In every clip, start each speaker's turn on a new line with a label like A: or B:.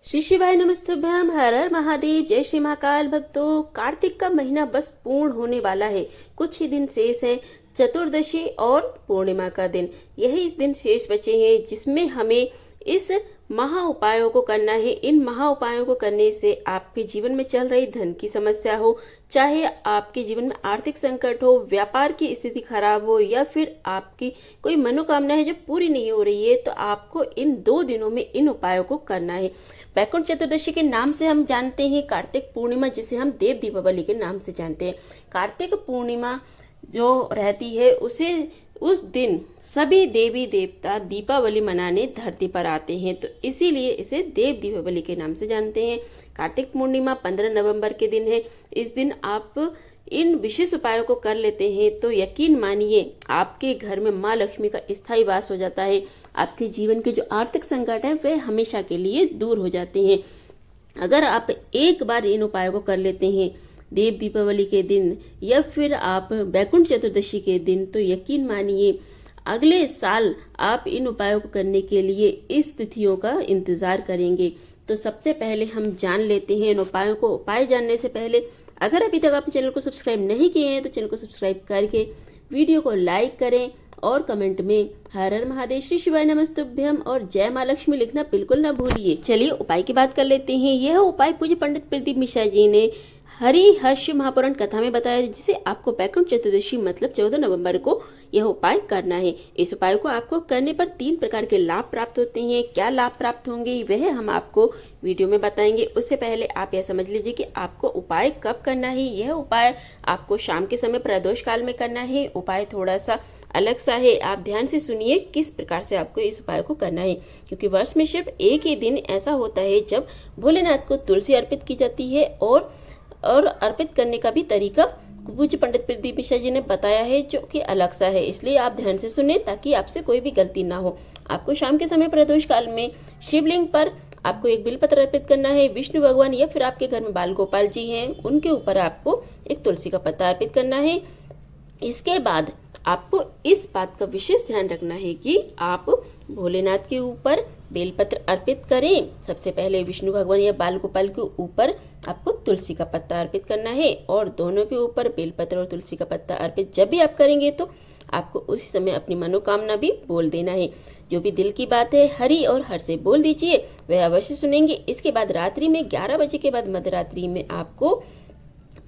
A: श्री शिवाय नमस्तुभ्यम। हर हर महादेव। जय श्री महाकाल। भक्तों, कार्तिक का महीना बस पूर्ण होने वाला है। कुछ ही दिन शेष हैं। चतुर्दशी और पूर्णिमा का दिन, यही दिन शेष बचे हैं जिसमें हमें इस महा उपायों को करना है। इन महा उपायों को करने से आपके जीवन में चल रही धन की समस्या हो, चाहे आपके जीवन में आर्थिक संकट हो, व्यापार की स्थिति खराब हो, या फिर आपकी कोई मनोकामना है जो पूरी नहीं हो रही है, तो आपको इन 2 दिनों में इन उपायों को करना है। वैकुंठ चतुर्दशी के नाम से हम जानते हैं, कार्तिक पूर्णिमा जिसे हम देव दीपावली के नाम से जानते हैं। कार्तिक पूर्णिमा जो रहती है उस दिन सभी देवी देवता दीपावली मनाने धरती पर आते हैं, तो इसीलिए इसे देव दीपावली के नाम से जानते हैं। कार्तिक पूर्णिमा 15 नवंबर के दिन है। इस दिन आप इन विशेष उपायों को कर लेते हैं तो यकीन मानिए आपके घर में माँ लक्ष्मी का स्थायी वास हो जाता है। आपके जीवन के जो आर्थिक संकट है वे हमेशा के लिए दूर हो जाते हैं। अगर आप एक बार इन उपायों को कर लेते हैं देव दीपावली के दिन या फिर आप वैकुंठ चतुर्दशी के दिन, तो यकीन मानिए अगले साल आप इन उपायों को करने के लिए इस तिथियों का इंतजार करेंगे। तो सबसे पहले हम जान लेते हैं इन उपायों को। उपाय जानने से पहले अगर अभी तक आपने चैनल को सब्सक्राइब नहीं किए हैं तो चैनल को सब्सक्राइब करके वीडियो को लाइक करें और कमेंट में हर हर महादेव, श्री शिवाय नमस्तुभ्यम और जय माँ लक्ष्मी लिखना बिल्कुल ना भूलिए। चलिए उपाय की बात कर लेते हैं। यह उपाय पूज्य पंडित प्रदीप मिश्रा जी ने हरि हर्ष महापुराण कथा में बताया, जिसे आपको वैकुंठ चतुर्दशी मतलब 14 नवंबर को यह उपाय करना है। इस उपाय को आपको करने पर 3 प्रकार के लाभ प्राप्त होते हैं। क्या लाभ प्राप्त होंगे वह हम आपको वीडियो में बताएंगे। उससे पहले आप यह समझ लीजिए कि आपको उपाय कब करना है। यह उपाय आपको शाम के समय प्रदोष काल में करना है। उपाय थोड़ा सा अलग सा है, आप ध्यान से सुनिए किस प्रकार से आपको इस उपाय को करना है, क्योंकि वर्ष में सिर्फ एक ही दिन ऐसा होता है जब भोलेनाथ को तुलसी अर्पित की जाती है और अर्पित करने का भी तरीका पूज्य पंडित प्रदीप मिश्रा जी ने बताया है, जो कि अलग सा है। इसलिए आप ध्यान से सुने ताकि आपसे कोई भी गलती ना हो। आपको शाम के समय प्रदोष काल में शिवलिंग पर आपको एक बिलपत्र अर्पित करना है। विष्णु भगवान या फिर आपके घर में बाल गोपाल जी हैं उनके ऊपर आपको एक तुलसी का पत्ता अर्पित करना है। इसके बाद आपको इस बात का विशेष ध्यान रखना है कि आप भोलेनाथ के ऊपर बेलपत्र अर्पित करें। सबसे पहले विष्णु भगवान या बाल गोपाल के ऊपर आपको तुलसी का पत्ता अर्पित करना है और दोनों के ऊपर बेलपत्र और तुलसी का पत्ता अर्पित जब भी आप करेंगे तो आपको उसी समय अपनी मनोकामना भी बोल देना है। जो भी दिल की बात है हरि और हर से बोल दीजिए, वह अवश्य सुनेंगे। इसके बाद रात्रि में 11 बजे के बाद मध्यरात्रि में आपको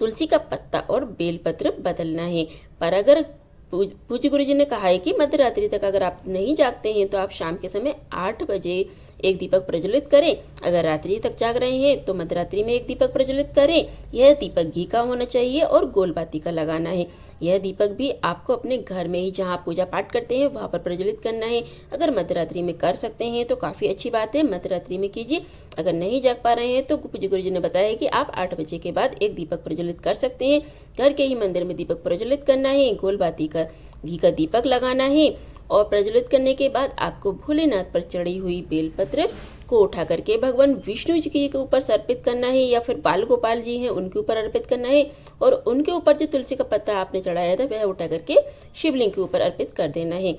A: तुलसी का पत्ता और बेलपत्र बदलना है। पर अगर पूज्य गुरु जी ने कहा है कि मध्यरात्रि तक अगर आप नहीं जागते हैं तो आप शाम के समय 8 बजे एक दीपक प्रज्वलित करें। अगर रात्रि तक जाग रहे हैं तो मध्यरात्रि में एक दीपक प्रज्वलित करें। यह दीपक घी का होना चाहिए और गोल बाती का लगाना है। यह दीपक भी आपको अपने घर में ही जहाँ आप पूजा पाठ करते हैं वहाँ पर प्रज्वलित करना है। अगर मध्यरात्रि में कर सकते हैं तो काफ़ी अच्छी बात है, मध्यरात्रि में कीजिए। अगर नहीं जाग पा रहे हैं तो पूज्य गुरु जी ने बताया कि आप 8 बजे के बाद एक दीपक प्रज्वलित कर सकते हैं। घर के ही मंदिर में दीपक प्रज्वलित करना है, गोल बाती का घी का दीपक लगाना है और प्रज्वलित करने के बाद आपको भोलेनाथ पर चढ़ी हुई बेलपत्र को उठा करके भगवान विष्णु जी के ऊपर अर्पित करना है या फिर बाल गोपाल जी हैं उनके ऊपर अर्पित करना है और उनके ऊपर जो तुलसी का पत्ता आपने चढ़ाया था वह उठा करके शिवलिंग के ऊपर अर्पित कर देना है।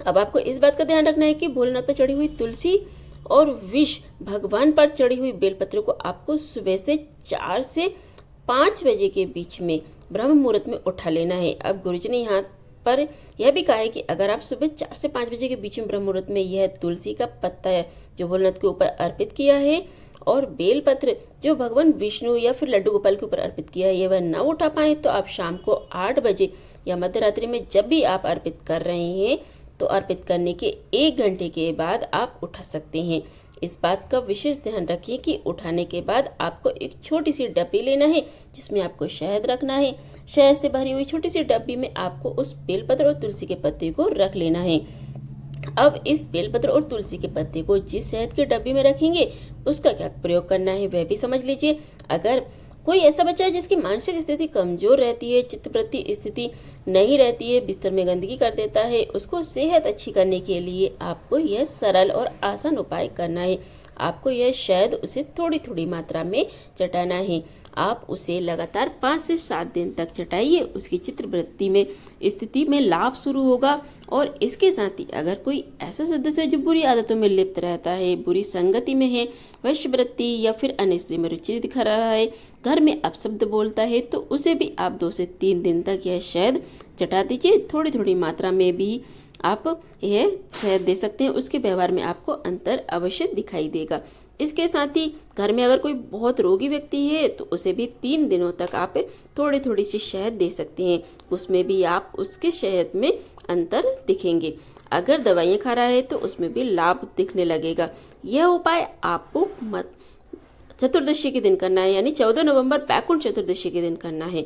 A: अब आपको इस बात का ध्यान रखना है कि भोलेनाथ पर चढ़ी हुई तुलसी और विष भगवान पर चढ़ी हुई बेलपत्र को आपको सुबह से 4 से 5 बजे के बीच में ब्रह्म मुहूर्त में उठा लेना है। अब गुरुजी ने यहाँ पर यह भी कहा है कि अगर आप सुबह 4 से 5 बजे के बीच में ब्रह्म मुहूर्त में यह तुलसी का पत्ता है जो भोलेनाथ के ऊपर अर्पित किया है और बेलपत्र जो भगवान विष्णु या फिर लड्डू गोपाल के ऊपर अर्पित किया है, यह वह न उठा पाए तो आप शाम को 8 बजे या मध्यरात्रि में जब भी आप अर्पित कर रहे हैं तो अर्पित करने के 1 घंटे के बाद आप उठा सकते हैं। इस बात का विशेष ध्यान रखिए कि उठाने के बाद आपको एक छोटी सी डब्बी लेना है जिसमें आपको शहद रखना है। शहद से भरी हुई छोटी सी डब्बी में आपको उस बेलपत्र और तुलसी के पत्ते को रख लेना है। अब इस बेलपत्र और तुलसी के पत्ते को जिस शहद की डब्बी में रखेंगे उसका क्या प्रयोग करना है वह भी समझ लीजिए। अगर कोई ऐसा बच्चा है जिसकी मानसिक स्थिति कमजोर रहती है, चित्तवृत्ति स्थिति नहीं रहती है, बिस्तर में गंदगी कर देता है, उसको सेहत अच्छी करने के लिए आपको यह सरल और आसान उपाय करना है। आपको यह शहद उसे थोड़ी थोड़ी मात्रा में चटाना है। आप उसे लगातार 5 से 7 दिन तक चटाइए। उसकी चित्रवृत्ति में स्थिति में लाभ शुरू होगा। और इसके साथ ही अगर कोई ऐसा सदस्य है जो बुरी आदतों में लिप्त रहता है, बुरी संगति में है, वैश्यवृत्ति या फिर अन्य स्त्री में रुचि दिखा रहा है, घर में अपशब्द बोलता है, तो उसे भी आप 2 से 3 दिन तक यह शहद चटा दीजिए। थोड़ी थोड़ी मात्रा में भी आप यह शहद दे सकते हैं। उसके व्यवहार में आपको अंतर अवश्य दिखाई देगा। इसके साथ ही घर में अगर कोई बहुत रोगी व्यक्ति है तो उसे भी 3 दिनों तक आप थोड़ी थोड़ी सी शहद दे सकते हैं। उसमें भी आप उसके शहद में अंतर दिखेंगे। अगर दवाइयाँ खा रहा है तो उसमें भी लाभ दिखने लगेगा। यह उपाय आपको चतुर्दशी के दिन करना है, यानी 14 नवंबर बैकुंठ चतुर्दशी के दिन करना है।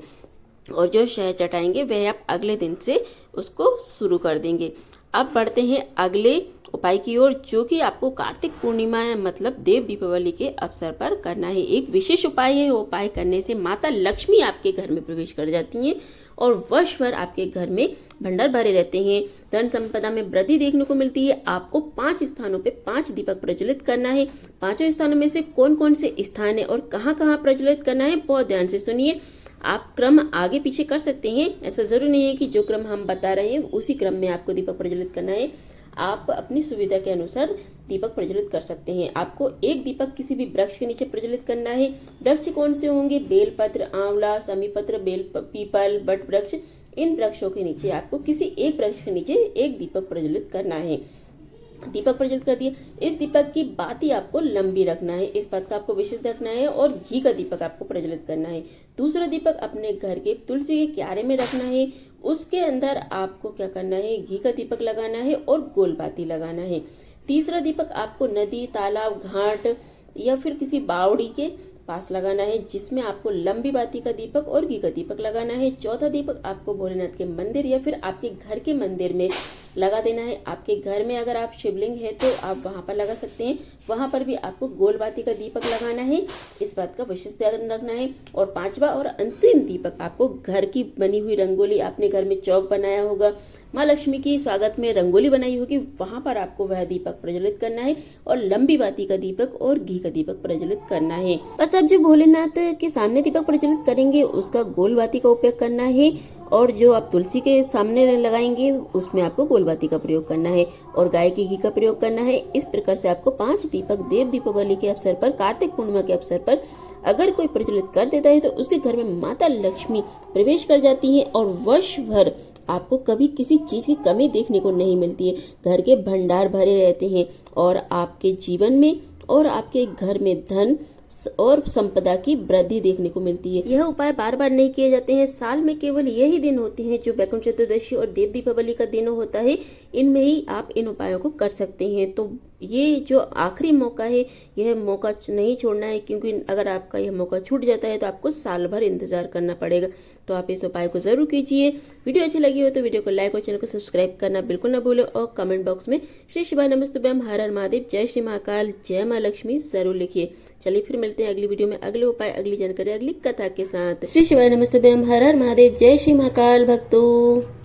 A: और जो शहद चटाएंगे वह आप अगले दिन से उसको शुरू कर देंगे। अब बढ़ते हैं अगले उपाय की ओर, जो कि आपको कार्तिक पूर्णिमा मतलब देव दीपावली के अवसर पर करना है। एक विशेष उपाय है। वो उपाय करने से माता लक्ष्मी आपके घर में प्रवेश कर जाती हैं और वर्ष भर आपके घर में भंडार भरे रहते हैं। धन संपदा में वृद्धि देखने को मिलती है। आपको 5 स्थानों पे 5 दीपक प्रज्वलित करना है। 5 स्थानों में से कौन कौन से स्थान है और कहाँ कहाँ प्रज्वलित करना है, बहुत ध्यान से सुनिए। आप क्रम आगे पीछे कर सकते हैं, ऐसा जरूरी नहीं है कि जो क्रम हम बता रहे हैं उसी क्रम में आपको दीपक प्रज्वलित करना है। आप अपनी सुविधा के अनुसार दीपक प्रज्वलित कर सकते हैं। आपको एक दीपक किसी भी वृक्ष के नीचे प्रज्वलित करना है। वृक्ष कौन से होंगे? बेलपत्र, आंवला, समीपत्र, पीपल, बट वृक्ष। इन वृक्षों के नीचे आपको किसी एक वृक्ष के नीचे एक दीपक प्रज्वलित करना है। दीपक प्रज्वलित कर दिया। इस दीपक की बाती आपको लंबी रखना है, इस बात का आपको विशेष रखना है। और घी का दीपक आपको प्रज्वलित करना है। दूसरा दीपक अपने घर के तुलसी के क्यारे में रखना है। उसके अंदर आपको क्या करना है? घी का दीपक लगाना है और गोल बाती लगाना है। तीसरा दीपक आपको नदी, तालाब, घाट या फिर किसी बावड़ी के पास लगाना है, जिसमें आपको लंबी बाती का दीपक और घी का दीपक लगाना है। चौथा दीपक आपको भोलेनाथ के मंदिर या फिर आपके घर के मंदिर में लगा देना है। आपके घर में अगर आप शिवलिंग है तो आप वहां पर लगा सकते हैं, वहां पर भी आपको गोल बाती का दीपक लगाना है, इस बात का विशेष ध्यान रखना है। और 5वां और अंतिम दीपक आपको घर की बनी हुई रंगोली, आपने घर में चौक बनाया होगा, माँ लक्ष्मी की स्वागत में रंगोली बनाई होगी, वहां पर आपको वह दीपक प्रज्वलित करना है और लंबी बाती का दीपक और घी का दीपक प्रज्वलित करना है। बस अब जो भोलेनाथ के सामने दीपक प्रज्वलित करेंगे उसका गोल बाती का उपयोग करना है और जो आप तुलसी के सामने लगाएंगे उसमें आपको गोल बाती का प्रयोग करना है और गाय के घी का प्रयोग करना है। इस प्रकार से आपको 5 दीपक देव दीपावली के अवसर पर, कार्तिक पूर्णिमा के अवसर पर अगर कोई प्रज्वलित कर देता है तो उसके घर में माता लक्ष्मी प्रवेश कर जाती है और वर्ष भर आपको कभी किसी चीज की कमी देखने को नहीं मिलती है। घर के भंडार भरे रहते हैं और आपके जीवन में और आपके घर में धन और संपदा की वृद्धि देखने को मिलती है। यह उपाय बार बार नहीं किए जाते हैं। साल में केवल यही दिन होते हैं जो बैकुंठ चतुर्दशी और देव दीपावली का दिन होता है, इनमें ही आप इन उपायों को कर सकते हैं। तो ये जो आखिरी मौका है, यह मौका नहीं छोड़ना है, क्योंकि अगर आपका यह मौका छूट जाता है तो आपको साल भर इंतजार करना पड़ेगा। तो आप इस उपाय को जरूर कीजिए। वीडियो अच्छी लगी हो तो वीडियो को लाइक और चैनल को सब्सक्राइब करना बिल्कुल ना भूलें और कमेंट बॉक्स में श्री शिवाय नमस्तुभ्यम, हर हर महादेव, जय श्री महाकाल, जय माँ लक्ष्मी जरूर लिखिए। चलिए फिर मिलते हैं अगली वीडियो में अगले उपाय, अगली जानकारी, अगली कथा के साथ। श्री शिवाय नमस्तुभ्यम, हर हर महादेव, जय श्री महाकाल भक्तों।